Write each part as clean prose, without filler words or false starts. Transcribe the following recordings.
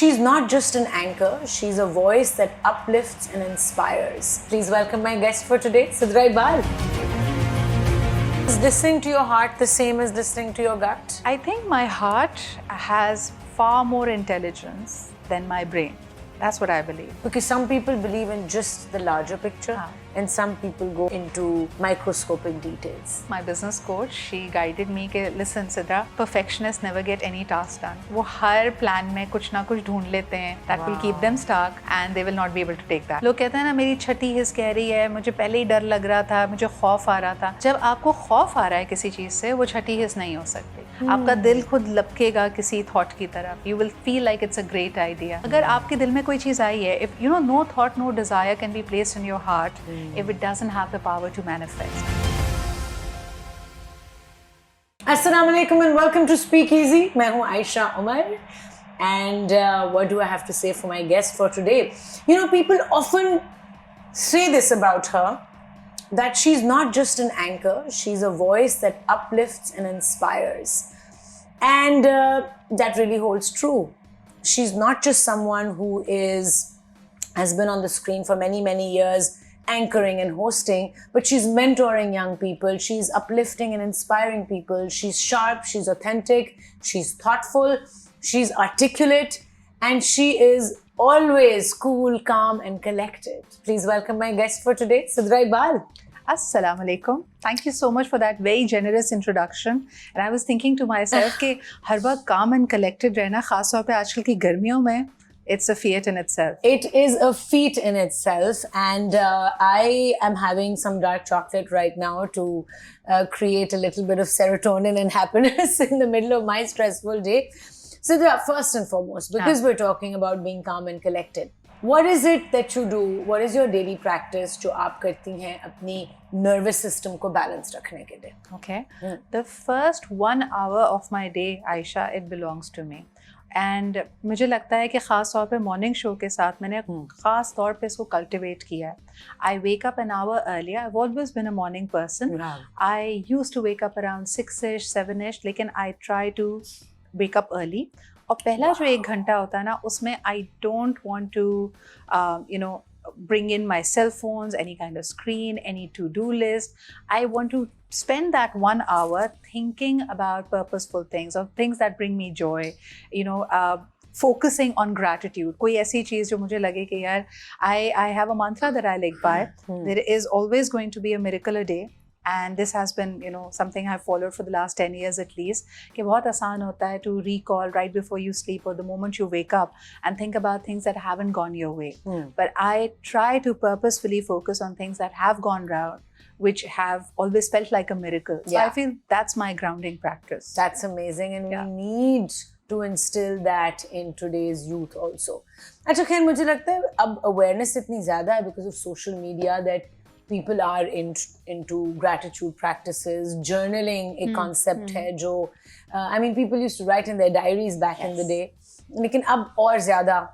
She's not just an anchor, she's a voice that uplifts and inspires. Please welcome my guest for today, Sidra Iqbal. Is listening to your heart the same as listening to your gut? I think my heart has far more intelligence than my brain. That's what I believe. Because some people believe in just the larger picture and some people go into microscopic details. My business coach, she guided me कि listen Sidra, perfectionists never get any task done. वो हर plan में कुछ ना कुछ ढूंढ लेते हैं that will keep them stuck and they will not be able to take that. लोग कहते हैं ना मेरी छठी हिस्स कह रही है, मुझे पहले ही डर लग रहा था, मुझे खौफ आ रहा था. जब आपको खौफ आ रहा है किसी चीज से, वो छठी हिस्स नहीं हो सकती. आपका दिल खुद लपकेगा किसी थॉट की तरफ. You will feel like it's a great idea. अगर आपके दिल में कोई चीज आई है, if you know no thought, no desire can be placed in your heart if it doesn't have the power to manifest. Assalamu alaikum and welcome to Speakeasy. मैं हूँ Aisha Umar. And what do I have to say for my guest for today? You know, people often say this about her, that she's not just an anchor, she's a voice that uplifts and inspires. And that really holds true. She's not just someone who has been on the screen for many, many years, anchoring and hosting, but she's mentoring young people, she's uplifting and inspiring people, she's sharp, she's authentic, she's thoughtful, she's articulate, and she is always cool, calm and collected. Please welcome my guest for today, Sidra Iqbal. Assalamu alaikum. Thank you so much for that very generous introduction. And I was thinking to myself कि हर वक्त calm and collected रहना, खास तौर पे आजकल की गर्मियों में, it's a feat in itself. It is a feat in itself, and I am having some dark chocolate right now to create a little bit of serotonin and happiness in the middle of my stressful day. Sidra, first and foremost, because we're talking about being calm and collected, what is it that you do? What is your daily practice जो आप करती हैं अपनी nervous system को balance रखने के लिए? Okay. The first 1 hour of my day, Aisha, it belongs to me. And मुझे लगता है कि ख़ास तौर पे मॉर्निंग शो के साथ मैंने ख़ास तौर पे इसको कल्टिवेट किया है. I wake up an hour earlier. I've always been a morning person. I used to wake up around 6ish, 7ish, लेकिन I try to wake up early. और पहला जो 1 घंटा होता है ना, उसमें I don't want to bring in my cell phones, any kind of screen, any to-do list. I want to spend that 1 hour thinking about purposeful things or things that bring me joy, focusing on gratitude. कोई ऐसी चीज़ जो मुझे लगे कि यार, I have a mantra that I live by. There is always going to be a miracle a day. And this has been, something I've followed for the last 10 years at least. कि बहुत आसान होता है to recall right before you sleep or the moment you wake up and think about things that haven't gone your way. But I try to purposefully focus on things that have gone wrong, which have always felt like a miracle. So I feel that's my grounding practice. That's amazing, and we need to instill that in today's youth also. अच्छा खैर मुझे लगता है अब awareness इतनी ज़्यादा है because of social media that people are into gratitude practices. Journaling एक concept है जो I mean people used to write in their diaries back in the day, लेकिन अब और ज़्यादा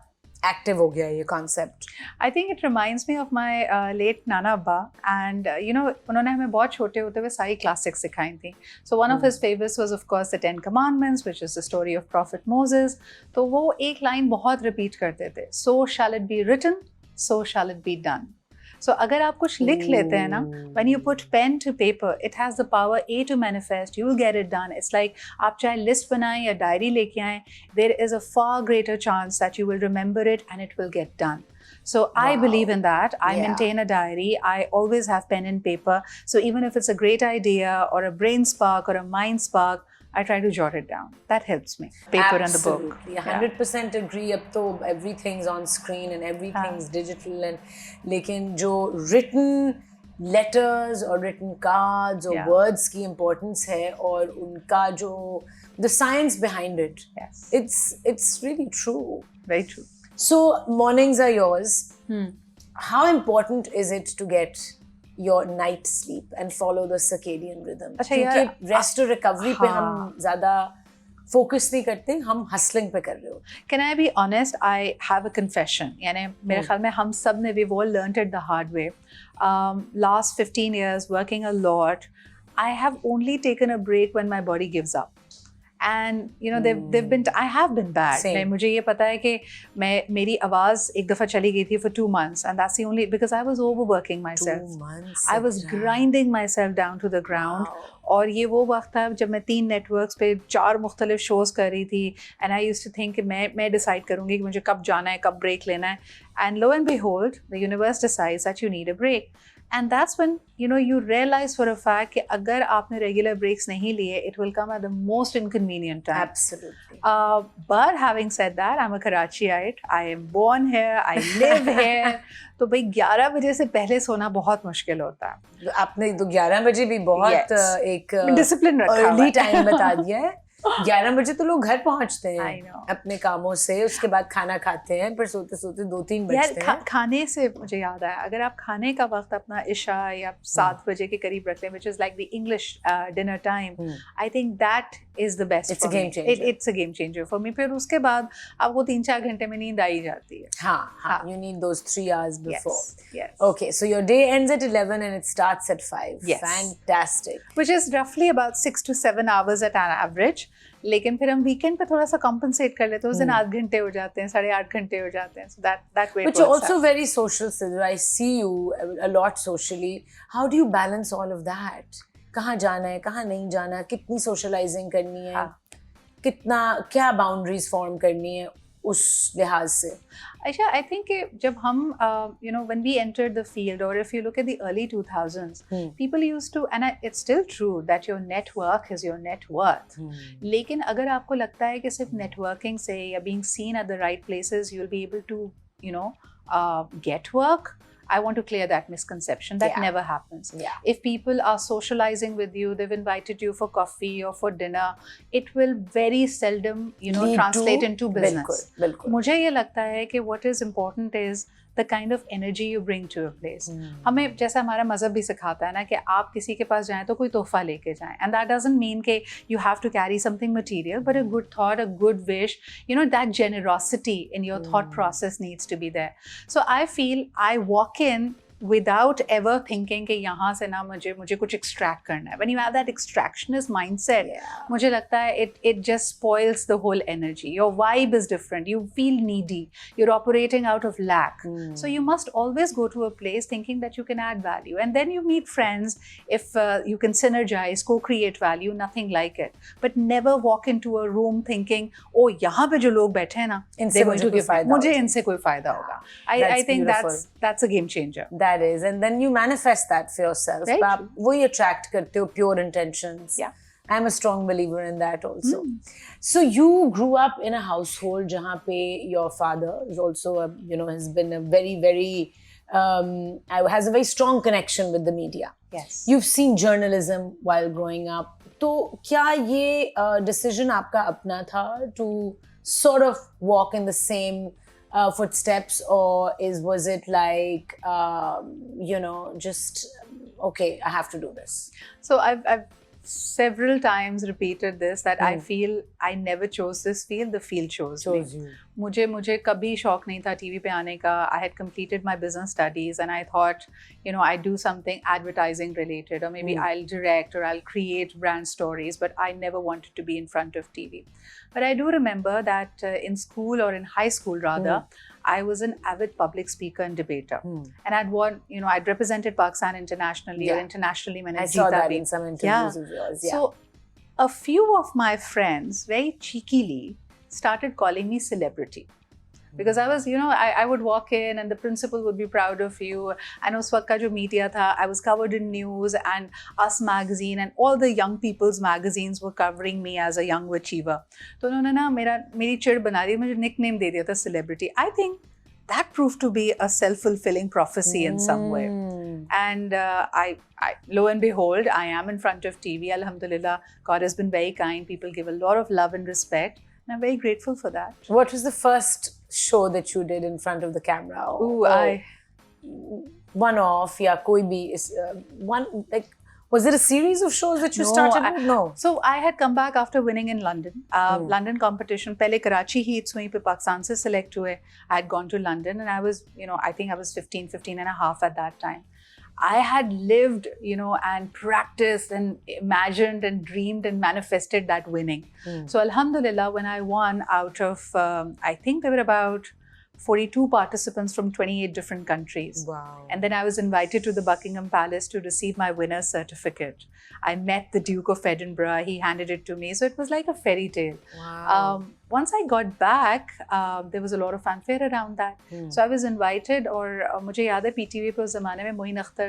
active हो गया ये concept. I think it reminds me of my late Nana Abba, and उन्होंने हमें बहुत छोटे होते हुए सारी classics सिखाई थी. So one of his favorites was of course the 10 Commandments, which is the story of Prophet Moses. तो वो एक line बहुत repeat करते थे. So shall it be written, so shall it be done. So अगर आप कुछ लिख लेते हैं ना, when you put pen to paper, it has the power A to manifest. You will get it done. It's like आप चाहे list बनाएं या diary लेके आएं, there is a far greater chance that you will remember it and it will get done. So I believe in that. I maintain a diary. I always have pen and paper. So even if it's a great idea or a brain spark or a mind spark, I try to jot it down. That helps me. Paper and the book. Absolutely, 100% agree. अब तो everything's on screen and everything's digital, and लेकिन जो written letters or written cards or words की importance है और उनका जो the science behind it, it's really true. Very true. So mornings are yours. How important is it to get your night sleep and follow the circadian rhythm? क्योंकि rest और recovery पे हम ज़्यादा focus नहीं करते, हम hustling पे कर रहे हो. Can I be honest? I have a confession. यानी मेरे ख्याल में हम सब ने we've all learned it the hard way. Last 15 years working a lot, I have only taken a break when my body gives up. and you know they've been I have been bad. Same. मुझे ये पता है कि मेरी आवाज़ एक दफ़ा चली गई थी for 2 months, and that's the only because I was overworking myself. 2 months. I was grinding myself down to the ground. Wow. और ये वो वक्त था जब मैं 3 नेटवर्क्स पे 4 मुख्तलिफ शोज़ कर रही थी, and I used to think कि मैं डिसाइड करूँगी कि मुझे कब जाना है, कब ब्रेक लेना है, and lo and behold the universe decides that you need a break. And that's when you realize for a fact कि अगर आपने regular breaks नहीं लिए, it will come at the most inconvenient time. Absolutely. But having said that, I'm a Karachiite. I am born here. I live here. तो भाई 11 बजे से पहले सोना बहुत मुश्किल होता है. आपने तो 11 बजे भी बहुत एक डिसिप्लिन रखा हुआ अर्ली टाइम बता दिया है. 11 बजे तो लोग घर पहुंचते I हैं know. अपने कामों से, उसके बाद खाना खाते हैं, फिर सोते सोते 2-3 बजते हैं. खाने से मुझे याद आया, अगर आप खाने का वक्त अपना इशा या 7 बजे के करीब रख लें, which is like the English dinner time, I think that is the best. It's for a game me. changer. It's a game changer for me. फिर उसके बाद आपको 3-4 घंटे में नींद आ ही जाती है. हाँ. You need those 3 hours before. Yes. Okay, so your day ends at 11 and it starts at 5. Yes. Fantastic. Which is roughly about 6 to 7 hours at an average. लेकिन फिर हम वीकेंड पे थोड़ा सा कॉम्पनसेट कर लेते हैं, उस दिन 8 घंटे हो जाते हैं, 8.5 घंटे हो जाते हैं. So that way. But you're also very social, Sidhu. I see you a lot socially. How do you balance all of that? कहाँ जाना है, कहाँ नहीं जाना, कितनी socializing करनी है, कितना क्या boundaries form करनी है उस लिहाज से? Aisha, I think जब हम when we entered the field, or if you look at the early 2000s, people used to, and it's still true that your network is your net worth. लेकिन अगर आपको लगता है कि सिर्फ networking से या being seen at the right places you'll be able to get work, I want to clear that misconception. That never happens. Yeah. If people are socializing with you, they've invited you for coffee or for dinner, it will very seldom, translate into business. बिल्कुल. मुझे ये लगता है कि what is important is the kind of energy you bring to a place. हमें जैसा हमारा मज़हब भी सिखाता है ना कि आप किसी के पास जाएं तो कोई तोहफा लेके जाएं, and that doesn't mean कि you have to carry something material, but a good thought, a good wish, that generosity in your thought process needs to be there. So I feel I walk in without ever thinking कि यहाँ से ना मुझे कुछ extract करना है. When you have that extractionist mindset, मुझे लगता है it just spoils the whole energy. Your vibe is different. You feel needy. You're operating out of lack. So you must always go to a place thinking that you can add value. And then you meet friends if you can synergize, co-create value, nothing like it. But never walk into a room thinking, oh, यहाँ पे जो लोग बैठे हैं ना, मुझे इनसे कोई फायदा होगा. I think that's a game changer. That is, and then you manifest that for yourself. आप वही attract करते हो, pure intentions. Yeah. I'm a strong believer in that also. So you grew up in a household जहाँ पे your father is also has been a very very has a very strong connection with the media. Yes. You've seen journalism while growing up. तो क्या ये decision आपका अपना था to sort of walk in the same footsteps, or was it like just okay, I have to do this? So I've several times repeated this, that I feel I never chose this field, the field chose me. मुझे कभी शौक नहीं था TV पे आने का. I had completed my business studies and I thought I'd do something advertising related, or maybe I'll direct or I'll create brand stories, but I never wanted to be in front of TV. But I do remember that in school, or in high school rather, I was an avid public speaker and debater, and I'd won, I'd represented Pakistan internationally or internationally. I saw that in some interviews of yours. Yeah. So a few of my friends very cheekily started calling me celebrity. Because I was, I would walk in and the principal would be proud of you. And उस वक्त का जो media था, I was covered in news, and Us magazine and all the young people's magazines were covering me as a young achiever. तो उन्होंने ना मेरी चिढ़ बना दी, मुझे nickname दे दिया था celebrity. I think that proved to be a self-fulfilling prophecy in some way. And I lo and behold, I am in front of TV. Alhamdulillah, God has been very kind. People give a lot of love and respect. And I'm very grateful for that. What was the first show that you did in front of the camera? One off, yeah, koi bhi was it a series of shows that you started with? No. So I had come back after winning in London. London competition. Pehle Karachi heats huई, फिर Pakistan से select हुए. I had gone to London and I was, I think I was 15 and a half at that time. I had lived, and practiced and imagined and dreamed and manifested that winning. So alhamdulillah, when I won out of, I think there were about 42 participants from 28 different countries. Wow. And then I was invited to the Buckingham Palace to receive my winner's certificate. I met the Duke of Edinburgh. He handed it to me. So it was like a fairy tale. Wow. Once I got back, there was a lot of fanfare around that. So I was invited, और मुझे याद है PTV पे उस ज़माने में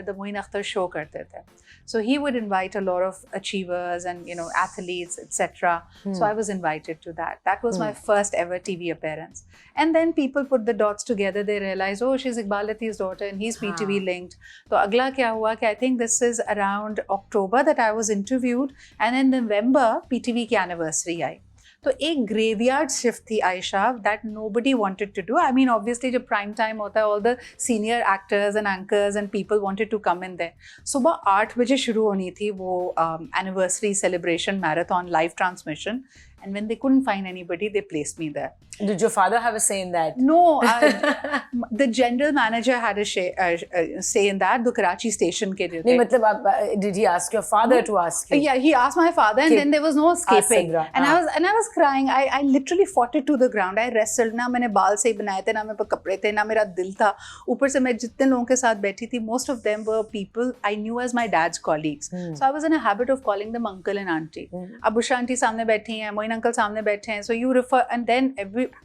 the Moin Akhtar show करते थे. So he would invite a lot of achievers and athletes, etc. So I was invited to that. That was my first ever TV appearance. And then people put the dots together. They realized, oh, she's Iqbal Latif's daughter and he's PTV linked. So अगला क्या हुआ कि I think this is around October that I was interviewed, and in November PTV की anniversary आई. तो एक graveyard shift थी Ayesha that nobody wanted to do. I mean, obviously जब prime time होता है, all the senior actors and anchors and people wanted to come in there. सुबह 8 बजे शुरू होनी थी वो anniversary celebration marathon live transmission, and when they couldn't find anybody, they placed me there. Did your father have a say in that? No, the general manager had a say in that. The Karachi station ke jo नहीं मतलब did he ask your father to ask you? Yeah, he asked my father, and then there was no escaping. And I was crying. I literally fought it to the ground. I wrestled. ना मैंने बाल से ही बनाए थे, ना मेरे पे कपड़े थे, ना मेरा दिल था. ऊपर से मैं जितने लोगों के साथ बैठी थी, most of them were people I knew as my dad's colleagues. So I was in a habit of calling them uncle and auntie. अब बुशा आंटी सामने बैठी हैं, मोइन अंकल सामने बैठे हैं. So you refer, and then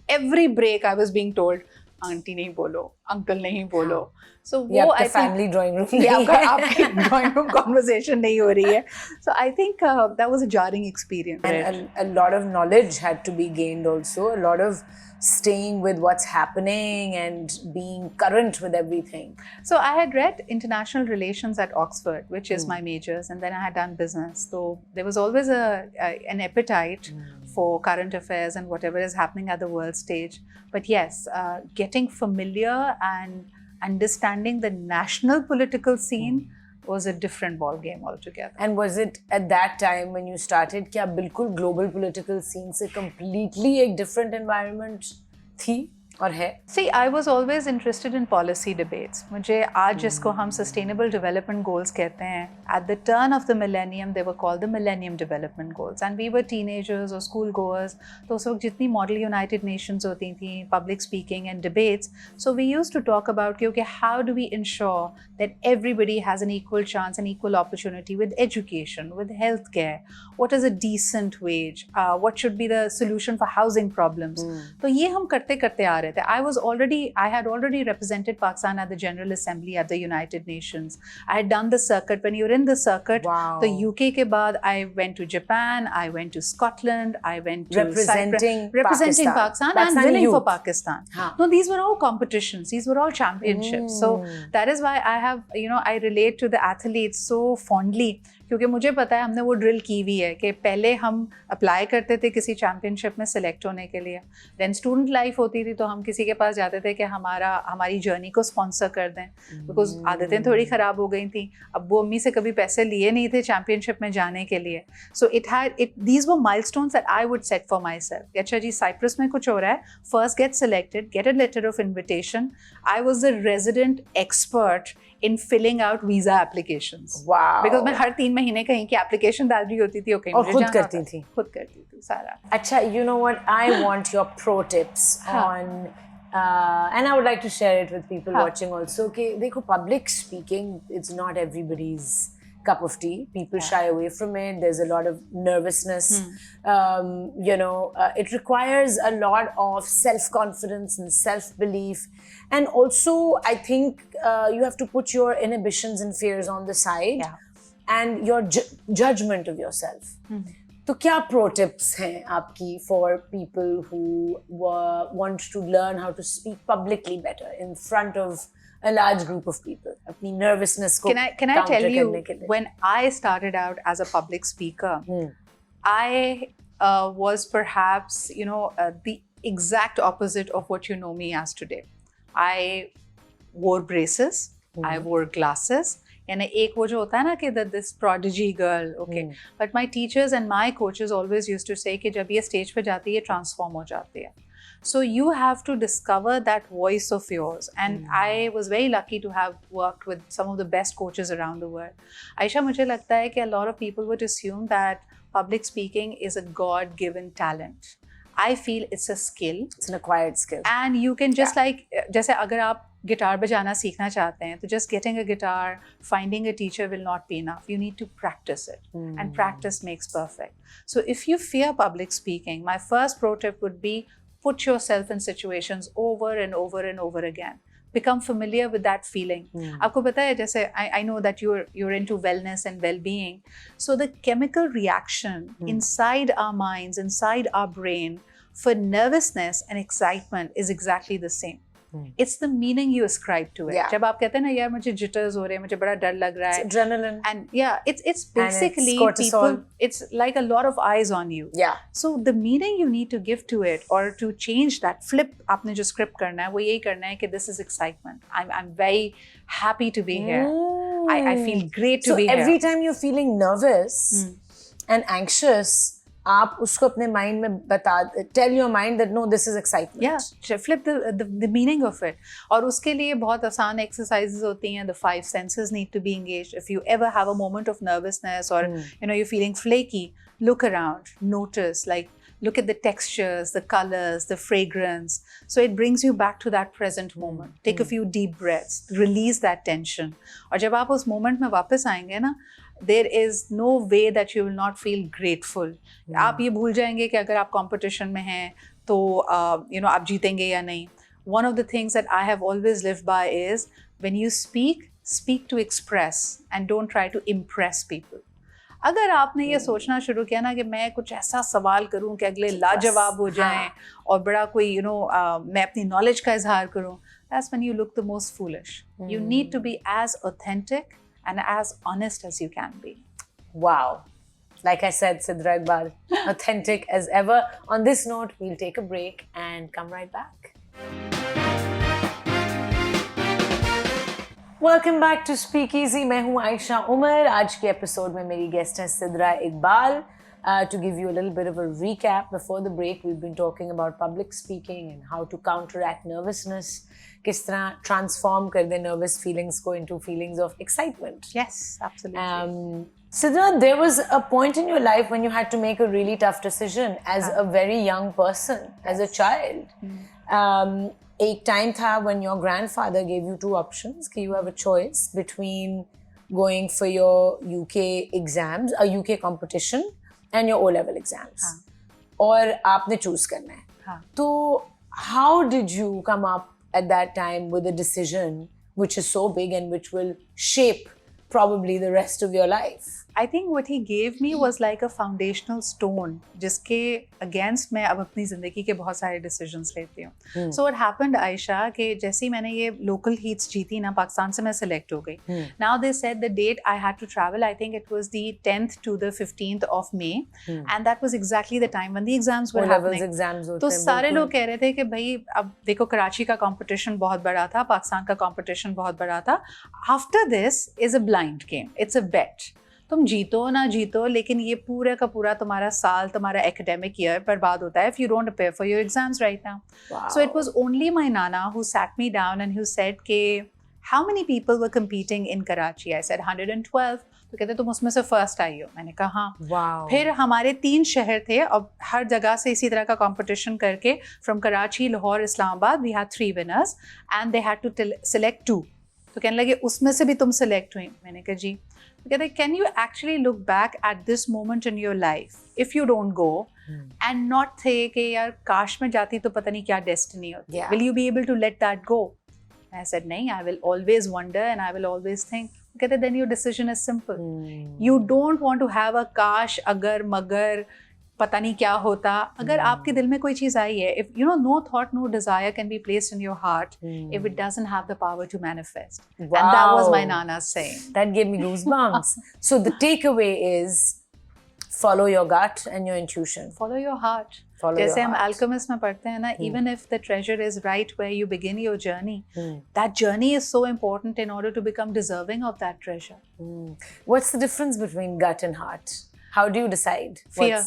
every break I was being told, auntie नहीं बोलो, uncle नहीं बोलो. So yeah, वो I family think, drawing room. yeah, आपकी drawing room conversation नहीं हो रही है. So I think that was a jarring experience. And a lot of knowledge had to be gained also. A lot of staying with what's happening and being current with everything. So I had read international relations at Oxford, which is my majors, and then I had done business. So there was always an appetite for current affairs and whatever is happening at the world stage. But yes, getting familiar and understanding the national political scene was a different ball game altogether. And was it at that time when you started क्या बिल्कुल global political scene से completely एक different environment थी और है? See, I was always interested in policy debates. मुझे आज जिसको हम sustainable development goals कहते हैं, at the turn of the millennium, they were called the Millennium Development Goals. And we were teenagers or school goers. तो उस वक्त जितनी Model United Nations होती थी, public speaking and debates. So we used to talk about कि okay, how do we ensure that everybody has an equal chance and equal opportunity with education, with healthcare? What is a decent wage? What should be the solution for housing problems? तो ये हम करते करते आ रहे थे. I had already represented Pakistan at the General Assembly at the United Nations. I had done the circuit. When you're in the circuit, the UK ke baad, I went to Japan, I went to Scotland, I went to representing Pakistan and winning for Pakistan. No, these were all competitions. These were all championships. So that is why I have, I relate to the athletes so fondly. क्योंकि मुझे पता है हमने वो drill की हुई है कि पहले हम अप्लाई करते थे किसी चैम्पियनशिप में सेलेक्ट होने के लिए. देन स्टूडेंट लाइफ होती थी तो हम किसी के पास जाते थे कि हमारी जर्नी को स्पॉन्सर कर दें, बिकॉज आदतें थोड़ी ख़राब हो गई थी. अब वो अम्मी से कभी पैसे लिए नहीं थे चैम्पियनशिप में जाने के लिए. So these were milestones that I would set for myself. अच्छा जी, साइप्रस में कुछ हो रहा है, first get selected, get a letter of invitation. I was the resident expert in filling out visa applications. Wow. Because मैं हर 3 महीने कहीं की application डाल रही होती थी. Okay, और खुद करती थी सारा. अच्छा, you know what? I want your pro tips on, and I would like to share it with people watching also. Okay, देखो, public speaking, it's not everybody's cup of tea. People shy away from it. There's a lot of nervousness. It requires a lot of self-confidence and self-belief. And also, I think you have to put your inhibitions and fears on the side and your judgment of yourself. तो क्या pro tips हैं आपकी for people who want to learn how to speak publicly better in front of a large group of people? अपनी nervousness को can I tell you, when I started out as a public speaker, I was perhaps, the exact opposite of what you know me as today. I wore braces, I wore glasses. यानी एक वो जो होता है ना कि this prodigy girl, okay. But my teachers and my coaches always used to say कि जब ये stage पे जाती है, transform हो जाती है. So you have to discover that voice of yours. And I was very lucky to have worked with some of the best coaches around the world. Aisha, मुझे लगता है कि a lot of people would assume that public speaking is a God-given talent. I feel it's a skill. It's an acquired skill. And you can just like, जैसे अगर आप guitar बजाना सीखना चाहते हैं, तो just getting a guitar, finding a teacher will not be enough. You need to practice it. And practice makes perfect. So if you fear public speaking, my first pro tip would be put yourself in situations over and over and over again. Become familiar with that feeling. आपको पता है जैसे I know that you're into wellness and well-being. So the chemical reaction inside our minds, inside our brain for nervousness and excitement is exactly the same. It's the meaning you ascribe to it. जब आप कहते हैं ना यार मुझे jitters हो रहे हैं, मुझे बड़ा डर लग रहा है. It's adrenaline. And yeah, it's basically and it's cortisol. It's like a lot of eyes on you. Yeah. So the meaning you need to give to it or to change that flip, आपने जो script करना है वो यही करना है कि this is excitement. I'm very happy to be here. I feel great to be here. So every time you're feeling nervous and anxious, आप उसको अपने mind में बता, tell your mind that no, this is excitement. Yeah, flip the meaning of it. और उसके लिए बहुत आसान exercises होती हैं. The 5 senses need to be engaged. If you ever have a moment of nervousness or you're feeling flaky, look around, notice, like look at the textures, the colors, the fragrance. So it brings you back to that present moment. Take a few deep breaths, release that tension. और जब आप उस moment में वापस आएंगे ना, there is no way that you will not feel grateful. आप ये भूल जाएंगे कि अगर आप competition में हैं तो आप जीतेंगे या नहीं. One of the things that I have always lived by is when you speak to express and don't try to impress people. अगर आपने ये सोचना शुरू किया ना कि मैं कुछ ऐसा सवाल करूं कि अगले लाजवाब हो जाएं और बड़ा कोई मैं अपनी knowledge का इजहार करूं, that's when you look the most foolish. You need to be as authentic and as honest as you can be. Wow. Like I said, Sidra Iqbal, authentic as ever. On this note, we'll take a break and come right back. Welcome back to Speakeasy. मैं हूँ आयशा उमर. आज के episode में मेरी guest है Sidra Iqbal. To give you a little bit of a recap, before the break, we've been talking about public speaking and how to counteract nervousness. किस तरह transform कर दे nervous feelings को into feelings of excitement. Yes, absolutely. Sidra, there was a point in your life when you had to make a really tough decision as a very young person, as a child. एक time था when your grandfather gave you 2 options. You have a choice between going for your UK exams, a UK competition, and your O-level exams. और आपने choose करना है. तो how did you come up at that time with a decision which is so big and which will shape probably the rest of your life? I think what he gave me was like a foundational stone जिसके against मैं अब अपनी ज़िंदगी के बहुत सारे decisions लेती हूँ. So what happened, Aisha, कि जैसे ही मैंने ये local heats जीती ना, पाकिस्तान से मैं select हो गई. Now they said the date I had to travel, I think it was the 10th to the 15th of May, and that was exactly the time when the exams were happening. Exams तो सारे लोग कह रहे थे कि भाई अब देखो कराची का competition बहुत बड़ा था, पाकिस्तान का competition बहुत बड़ा था. After this is a blind game. It's a bet. तुम जीतो ना जीतो, लेकिन ये पूरा का पूरा तुम्हारा साल, तुम्हारा academic year बर्बाद होता है if you don't prepare for your exams right now. Wow. So it was only my nana who sat me down and who said कि how many people were competing in Karachi? I said 112. तो कहते तुम उसमें से first आई हो. मैंने कहा हाँ. Wow. फिर हमारे 3 शहर थे और हर जगह से इसी तरह का competition करके from Karachi, Lahore, Islamabad we had 3 winners and they had to select 2. तो कहने लगे उसमें से भी तुम select हुई. मैंने कहा जी. तो कहते can you actually look back at this moment in your life if you don't go and not say कि यार काश में जाती तो पता नहीं क्या destiny होती. Yeah. Will you be able to let that go? I said नहीं, I will always wonder and I will always think. कहते then your decision is simple. You don't want to have a काश अगर मगर पता नहीं क्या होता. अगर आपके दिल में कोई चीज़ आई है, if no thought, no desire can be placed in your heart if it doesn't have the power to manifest. Wow. And that was my Nana's saying. That gave me goosebumps. So the takeaway is follow your gut and your intuition. Follow your heart. जैसे हम Alchemist में पढ़ते हैं ना, even if the treasure is right where you begin your journey, that journey is so important in order to become deserving of that treasure. What's the difference between gut and heart? How do you decide? Fear.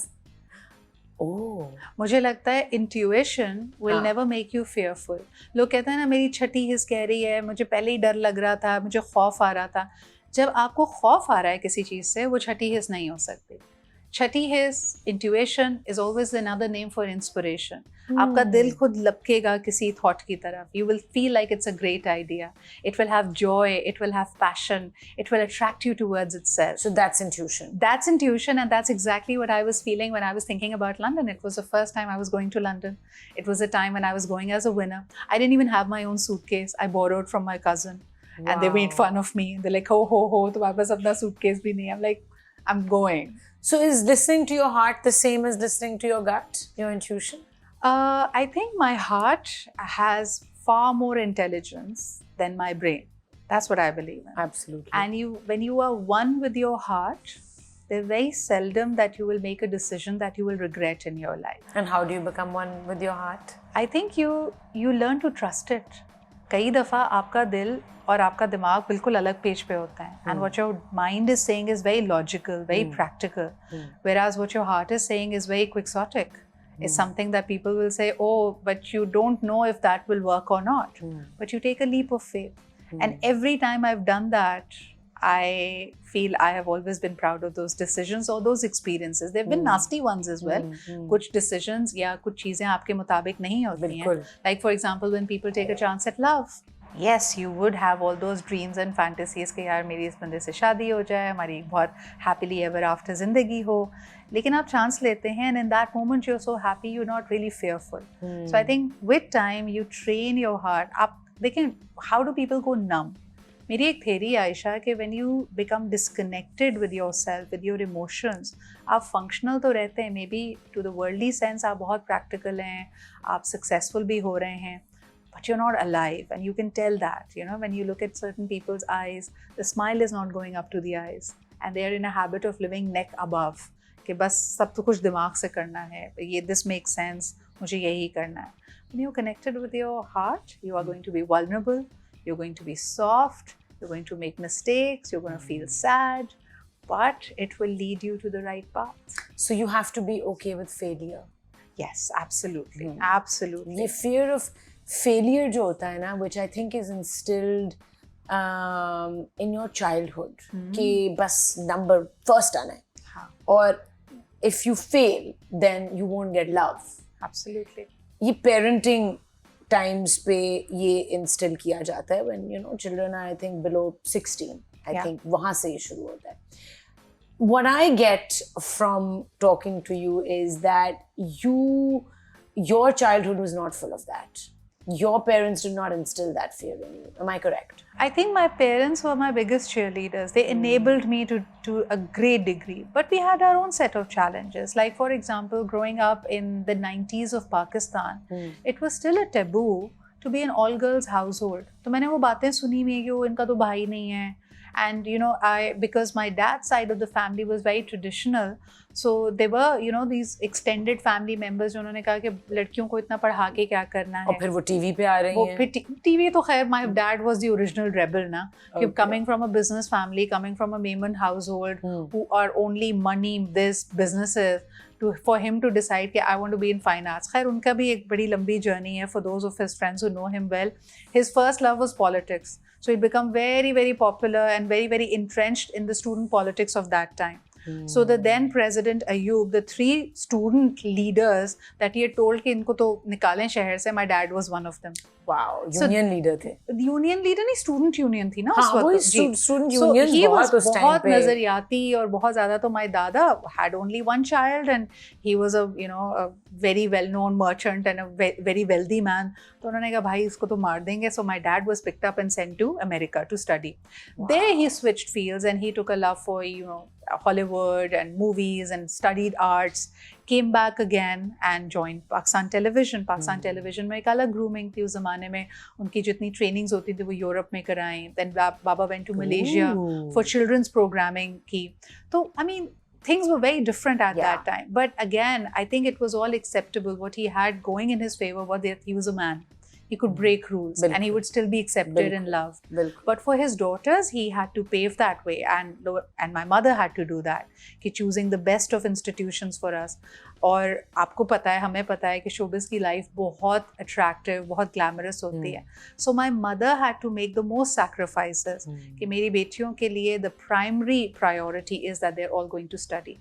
Oh. मुझे लगता है intuition will हाँ. Never make you fearful. लोग कहते हैं ना मेरी छठी हिस्स कह रही है, मुझे पहले ही डर लग रहा था, मुझे खौफ आ रहा था. जब आपको खौफ आ रहा है किसी चीज़ से, वो छठी हिस्स नहीं हो सकती. छठी हिस्स, intuition is always another name for inspiration. आपका दिल खुद लपकेगा किसी थॉट की तरफ. You will feel like it's a great idea. It will have joy, it will have passion, it will attract you towards itself. So that's intuition. That's intuition, and that's exactly what I was feeling when I was thinking about London. It was the first time I was going to London. It was a time when I was going as a winner. I didn't even have my own suitcase. I borrowed from my cousin, and they made fun of me. They're like, "Ho ho ho, तुम्हारे पास अपना suitcase भी नहीं." I'm like, "I'm going." So is listening to your heart the same as listening to your gut, your intuition? I think my heart has far more intelligence than my brain. That's what I believe in. Absolutely. And when you are one with your heart, there's very seldom that you will make a decision that you will regret in your life. And how do you become one with your heart? I think you learn to trust it. कई दफ़ा आपका दिल और आपका दिमाग बिल्कुल अलग page पे होता है. And what your mind is saying is very logical, very practical. Whereas what your heart is saying is very quixotic. It's something that people will say, oh, but you don't know if that will work or not. But you take a leap of faith. And every time I've done that, I feel I have always been proud of those decisions or those experiences. They've been nasty ones as well. कुछ decisions या कुछ चीज़ें आपके मुताबिक नहीं होती हैं. Like for example, when people take a chance at love. Yes, you would have all those dreams and fantasies कि यार मेरी इस बंदे से शादी हो जाए, हमारी बहुत happily ever after ज़िंदगी हो. लेकिन आप चांस लेते हैं and in that moment you're so happy, you're not really fearful. So I think with time you train your heart. आप देखें, how do people go numb? मेरी एक theory है आयशा कि when you become disconnected with yourself, with your emotions, आप functional तो रहते हैं, maybe to the worldly sense आप बहुत practical हैं, आप successful भी हो रहे हैं, but you're not alive, and you can tell that, you know, when you look at certain people's eyes, the smile is not going up to the eyes, and they are in a habit of living neck above, कि बस सब तो कुछ दिमाग से करना है, ये this makes sense, मुझे यही करना है. When you're connected with your heart, you are going to be vulnerable, you're going to be soft, you're going to make mistakes, you're going to feel sad, but it will lead you to the right path. So you have to be okay with failure. Yes, absolutely. Absolutely. ये fear of failure जो होता है ना, which I think is instilled in your childhood, कि बस number first आना है, और if you fail then you won't get love. Absolutely. ये parenting times पे ये instill किया जाता है when you know children are I think below 16. I think वहाँ से ये शुरू होता है. What I get from talking to you is that your childhood was not full of that. Your parents did not instill that fear in you. Am I correct? I think my parents were my biggest cheerleaders. They enabled me to a great degree. But we had our own set of challenges. Like for example, growing up in the 90s of Pakistan, it was still a taboo to be an all-girls household. तो मैंने वो बातें सुनी हुई कि वो इनका तो भाई नहीं है. And you know, because my dad's side of the family was very traditional, so there were, you know, these extended family members जो उन्होंने कहा कि लड़कियों को इतना पढ़ा के क्या करना है. और फिर वो टीवी पे आ रही हैं. फिर टीवी तो खैर, my dad was the original rebel ना, कि coming from a business family, coming from a Mehman household, who are only money, this businesses, for him to decide कि I want to be in fine arts. खैर उनका भी एक बड़ी लंबी journey है. For those of his friends who know him well, his first love was politics. So he'd become very, very popular and very, very entrenched in the student politics of that time. So the then president Ayub, the 3 student leaders that he had told कि इनको तो निकालें शहर से, my dad was one of them. Wow, union leader थे. Union leader नहीं, student union थी ना उस वक्त. वही student union बहुत उस time पे. बहुत नजरियाती और बहुत ज़्यादा. तो my dada had only one child and he was a, you know, a very well-known merchant and a very wealthy man. तो उन्होंने कहा भाई इसको तो मार देंगे. So my dad was picked up and sent to America to study. Wow. There he switched fields and he took a love for, you know, Hollywood and movies and studied arts, came back again and joined Pakistan Television. Pakistan Television में एक अलग grooming थी उस ज़माने में. उनकी जितनी trainings होती थी वो यूरोप में कराएं. Then Baba went to Malaysia for children's programming की. तो I mean, things were very different at that time. But again, I think it was all acceptable. What he had going in his favor was that he was a man. he could break rules and he would still be accepted and loved. But for his daughters, he had to pave that way, and my mother had to do that, कि choosing the best of institutions for us. और आपको पता है, हमें पता है कि showbiz की लाइफ बहुत अट्रैक्टिव, बहुत ग्लैमरस होती है. So my mother had to make the most sacrifices कि मेरी बेटियों के लिए the primary priority is that they are all going to study.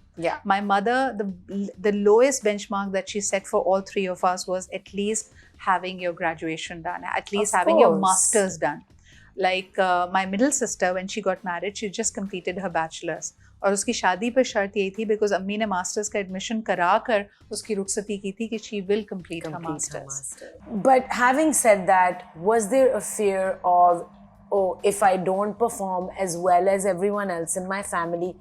My mother, the lowest benchmark that she set for all three of us was at least having your graduation done, at least having your master's done. Like my middle sister, when she got married, she just completed her bachelor's. और उसकी शादी पर शर्त यही थी, because अम्मी ने masters का एडमिशन करा कर उसकी रुखसती की थी कि she will complete her masters. But having said that, was there a fear of, oh, if I don't perform as well as everyone else in my family,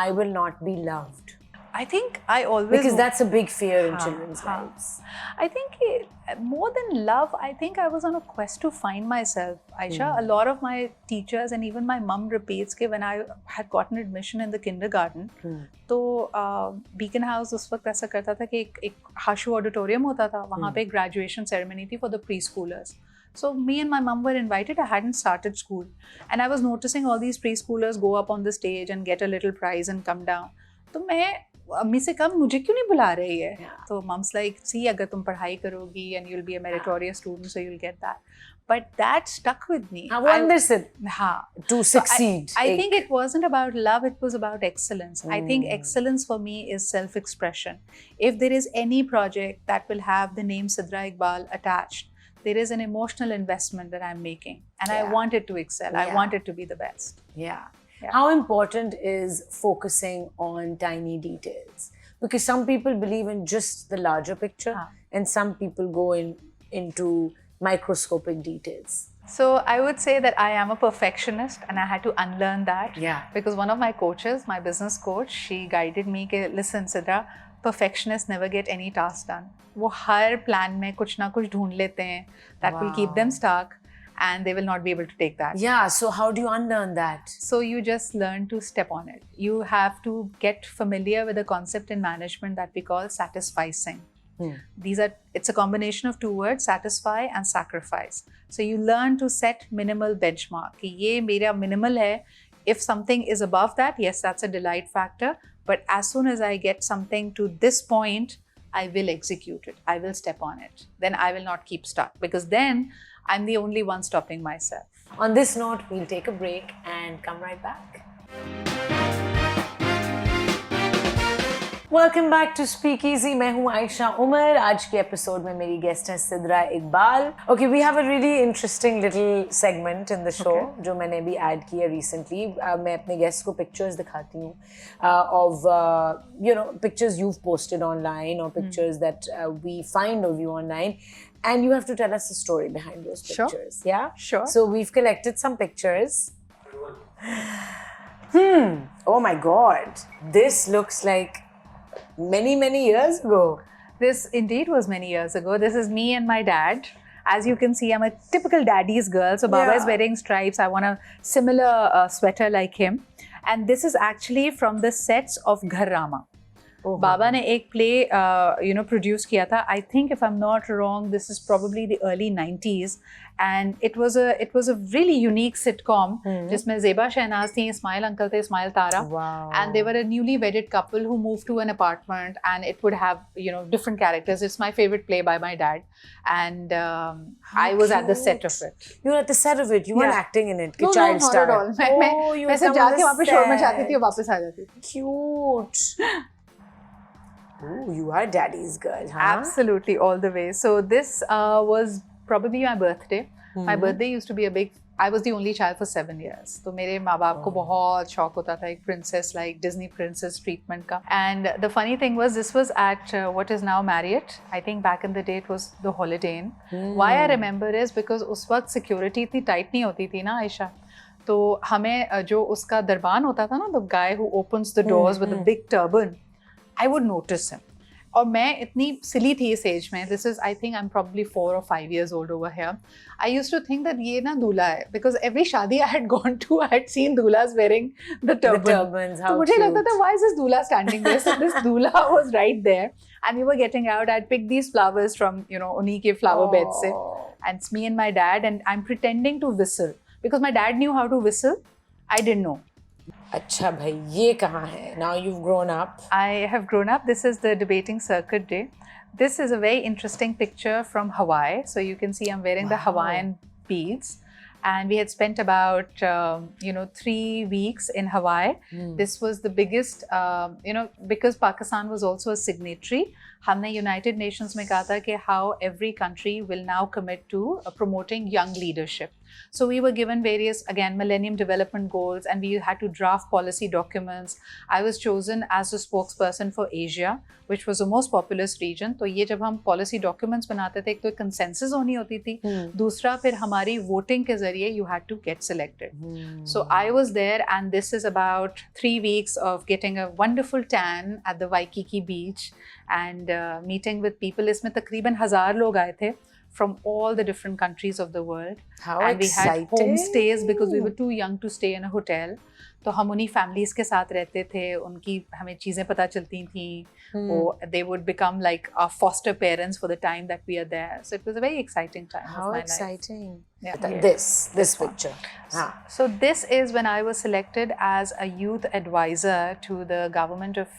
I will not be loved? I think I always... Because that's a big fear in children's lives. I think more than love, I think I was on a quest to find myself, Aisha. A lot of my teachers and even my mum repeats कि when I had gotten admission in the kindergarten, तो Beacon House उस वक्त ऐसा करता था कि एक Hashoo auditorium होता था, वहाँ पे graduation ceremony थी for the preschoolers. So me and my mum were invited. I hadn't started school, and I was noticing all these preschoolers go up on the stage and get a little prize and come down. तो मैं अम्मी से कम मुझे क्यों नहीं बुला रही है? तो मम्स लाइक, सी अगर तुम पढ़ाई करोगी and you'll be a meritorious student, so you'll get that. But that stuck with me. वो अंदर से to succeed. I think it wasn't about love, it was about excellence. I think excellence for me is self-expression. If there is any project that will have the name Sidra Iqbal attached, there is an emotional investment that I'm making, and I want it to excel. I want it to be the best. Yeah. How important is focusing on tiny details? Because some people believe in just the larger picture, and some people go into microscopic details. So I would say that I am a perfectionist, and I had to unlearn that. Because one of my coaches, my business coach, she guided me कि listen Sidra, perfectionists never get any task done. वो हर plan में कुछ ना कुछ ढूंढ लेते हैं that will keep them stuck, and they will not be able to take that. Yeah, so how do you unlearn that? So you just learn to step on it. You have to get familiar with a concept in management that we call satisficing. It's a combination of two words, satisfy and sacrifice. So you learn to set minimal benchmark. कि ये मेरा minimal है. If something is above that, yes, that's a delight factor. But as soon as I get something to this point, I will execute it. I will step on it. Then I will not keep stuck, because then I'm the only one stopping myself. On this note, we'll take a break and come right back. Welcome back to Speakeasy. मैं हूँ आयशा उमर. आज के episode में मेरी guest है Sidra Iqbal. Okay, we have a really interesting little segment in the show जो मैंने भी ऐड किया recently. मैं अपने गेस्ट को pictures दिखाती हूँ of pictures you've posted online or pictures that we find of you online. And you have to tell us the story behind those pictures. Sure. Yeah? Sure. So we've collected some pictures. Oh my God. This looks like many, many years ago. This indeed was many years ago. This is me and my dad. As you can see, I'm a typical daddy's girl. So Baba is wearing stripes. I want a similar sweater like him. And this is actually from the sets of Ghar Rama. बाबा ने एक play produce किया था. I think if I am not wrong this is probably the early 90s, and it was a really unique sitcom जिसमें ज़ेबा शहनाज थी, Ismail uncle थे, Ismail Tara, and they were a newly wedded couple who move to an apartment, and it would have different characters. It's my favourite play by my dad, and I was at the set of it. You were at the set of it. You weren't acting in it. No, child not star. at all. मैं सिर्फ जाके वहाँ पे शोर मचाती थी और वापस आ जाती थी. Cute. Oh, you are daddy's girl, huh? Absolutely, all the way. So this was probably my birthday. My birthday used to be a big... I was the only child for 7 years. तो मेरे माँ बाप को बहुत शौक होता था एक princess like Disney princess treatment का. And the funny thing was, this was at what is now Marriott. I think back in the day it was the Holiday Inn. Why I remember is because उस वक्त security इतनी tight नहीं होती थी ना आयशा. तो हमें जो उसका दरबान होता था ना, the guy who opens the doors with a big turban, I would notice him. और मैं इतनी सिली थी इस एज में, this is I think I am probably 4 or 5 years old over here. I used to think that ये ना दूल्हा है, because every शादी I had gone to, I had seen doulas wearing the turban. The turbans, how तो मुझे लगता था, cute. why is this doula standing there? So this doula was right there, and we were getting out. I'd picked these flowers from, you know, उन्हीं के flower beds से, Oh. and it's me and my dad, and I'm pretending to whistle because my dad knew how to whistle. I didn't know. अच्छा भाई, ये कहाँ है? Now you've grown up. I have grown up. This is the debating circuit day. This is a very interesting picture from Hawaii. So you can see I'm wearing the Wow. Hawaiian beads. And we had spent about, 3 weeks in Hawaii. This was the biggest, because Pakistan was also a signatory. हमने United Nations में कहा था कि how every country will now commit to promoting young leadership. So we were given various, again, Millennium Development Goals, and we had to draft policy documents. I was chosen as a spokesperson for Asia, which was the most populous region. तो ये जब हम policy documents बनाते थे, एक तो consensus होनी होती थी, दूसरा फिर हमारी voting के जरिए you had to get selected. So I was there, and this is about 3 weeks of getting a wonderful tan at the Waikiki beach and meeting with people. इसमें तकरीबन 1000 लोग आए थे from all the different countries of the world. How and exciting. we had homestays because we were too young to stay in a hotel. तो हम उन्हीं families के साथ रहते थे, उनकी हमें चीज़ें पता चलती थी, they would become like our foster parents for the time that we are there. So it was a very exciting time How of my exciting. life. Yeah. This picture. हाँ. So this is when I was selected as a youth advisor to the government of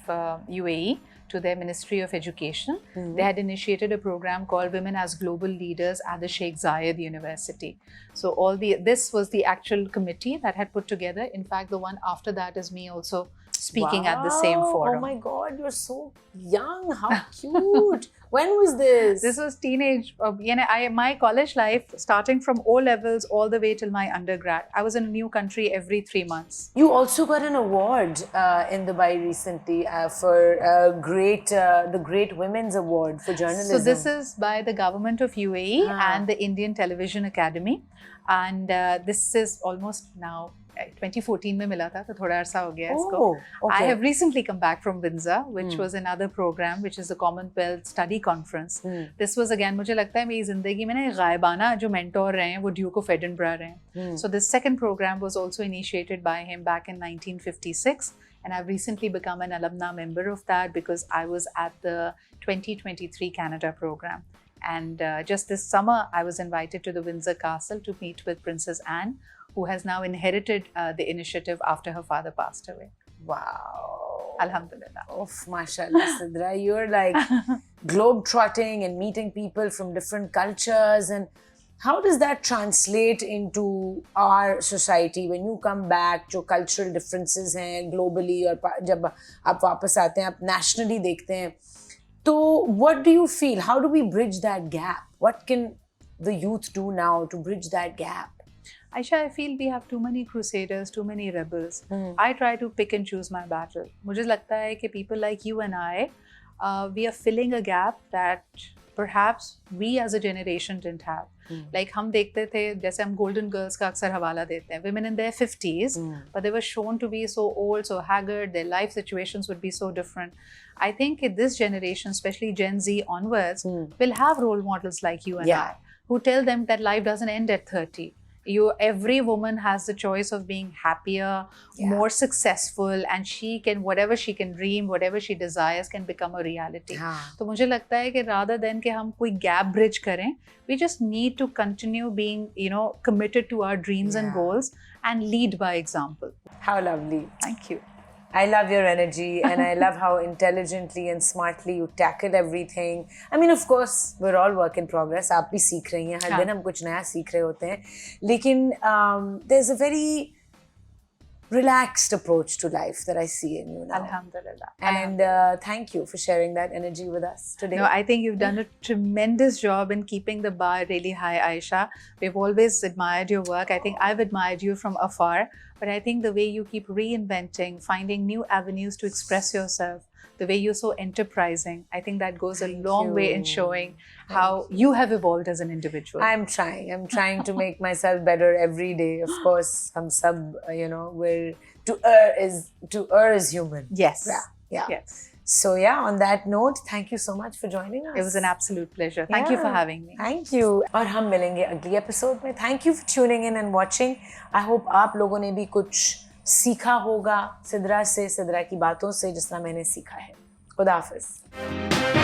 UAE, to their Ministry of Education. They had initiated a program called Women as Global Leaders at the Sheikh Zayed University. So this was the actual committee that had put together. In fact, the one after that is me also speaking at the same Wow. forum. Oh my God, you're so young. How cute. When was this? This was teenage. My college life, starting from O levels all the way till my undergrad. I was in a new country every 3 months. You also got an award in Dubai recently for the Great Women's Award for journalism. So this is by the government of UAE and the Indian Television Academy, and this is almost now 2014 में मिला था, तो थोड़ा अरसा हो गया इसको. Okay. I have recently come back from Windsor, which was another program, which is the Commonwealth Study Conference. This was again, मुझे लगता है मेरी जिंदगी में ना गायबाना जो mentor रहे हैं वो Duke of Edinburgh रहे हैं. So this second program was also initiated by him back in 1956, and I've recently become an alumna member of that because I was at the 2023 Canada program. And just this summer, I was invited to the Windsor Castle to meet with Princess Anne, who has now inherited the initiative after her father passed away. Wow. Alhamdulillah. Oof, mashallah, Sidra. You're like globe-trotting and meeting people from different cultures. And how does that translate into our society when you come back? जो cultural differences हैं globally और जब आप वापस आते हैं, आप nationally देखते हैं. So what do you feel? How do we bridge that gap? What can the youth do now to bridge that gap? Aisha, I feel we have too many crusaders, too many rebels. I try to pick and choose my battle. मुझे लगता है कि people like you and I, we are filling a gap that perhaps we as a generation didn't have. Like हम देखते थे, जैसे हम Golden Girls का अक्सर हवाला देते हैं, women in their 50s, but they were shown to be so old, so haggard, their life situations would be so different. I think this generation, especially Gen Z onwards, will have role models like you and I, who tell them that life doesn't end at 30. Every woman has the choice of being happier, more successful, and she can, whatever she can dream, whatever she desires can become a reality. तो मुझे लगता है कि rather than कि हम कोई gap bridge करें, we just need to continue being, committed to our dreams and goals and lead by example. How lovely. Thank you. I love your energy and I love how intelligently and smartly you tackle everything. I mean, of course, we're all work in progress. आप भी सीख रही हैं, हर दिन हम कुछ नया सीख रहे होते हैं. लेकिन there's a very relaxed approach to life that I see in you now. Alhamdulillah. And thank you for sharing that energy with us today. No, I think you've done a tremendous job in keeping the bar really high, Aisha. We've always admired your work. I think I've admired you from afar. But I think the way you keep reinventing, finding new avenues to express yourself, the way you're so enterprising, I think that goes a long way in showing how you have evolved as an individual. I'm trying to make myself better every day. Of course, hum sab, we're to err is human. Yes. Yeah. Yes. So yeah, on that note, thank you so much for joining us. It was an absolute pleasure. Thank you for having me. Thank you. और हम मिलेंगे अगली episode में. Thank you for tuning in and watching. I hope आप लोगों ने भी कुछ सीखा होगा सिद्रा से, सिद्रा की बातों से, जिस तरह मैंने सीखा है. खुदा हाफिज.